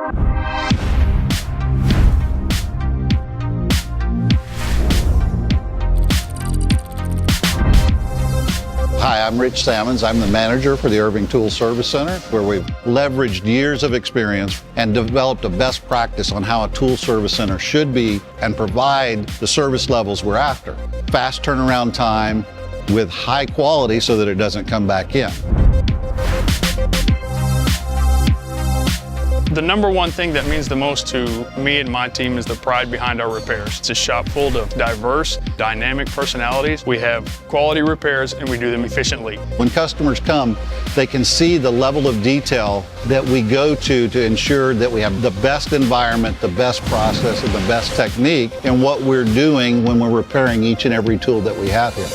Hi, I'm Rich Sammons. I'm the manager for the Irving Tool Service Center, where we've leveraged years of experience and developed a best practice on how a tool service center should be and provide the service levels we're after. Fast turnaround time with high quality so that it doesn't come back in. The number one thing that means the most to me and my team is the pride behind our repairs. It's a shop full of diverse, dynamic personalities. We have quality repairs and we do them efficiently. When customers come, they can see the level of detail that we go to ensure that we have the best environment, the best process, and the best technique in what we're doing when we're repairing each and every tool that we have here.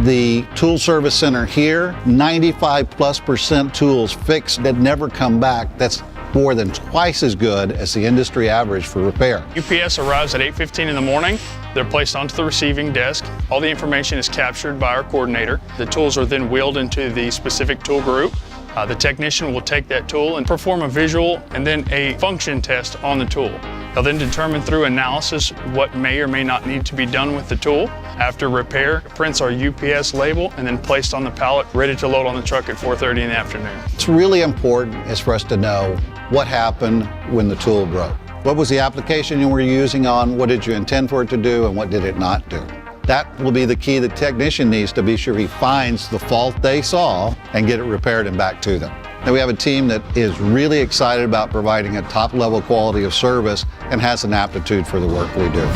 The tool service center here, 95+% tools fixed that never come back. That's more than twice as good as the industry average for repair. UPS arrives at 8:15 in the morning. They're placed onto the receiving desk. All the information is captured by our coordinator. The tools are then wheeled into the specific tool group. The technician will take that tool and perform a visual and then a function test on the tool. They'll then determine through analysis what may or may not need to be done with the tool. After repair, prints our UPS label and then placed on the pallet, ready to load on the truck at 4:30 in the afternoon. It's really important is for us to know what happened when the tool broke. What was the application you were using on? What did you intend for it to do and what did it not do? That will be the key the technician needs to be sure he finds the fault they saw and get it repaired and back to them. Now we have a team that is really excited about providing a top level quality of service and has an aptitude for the work we do.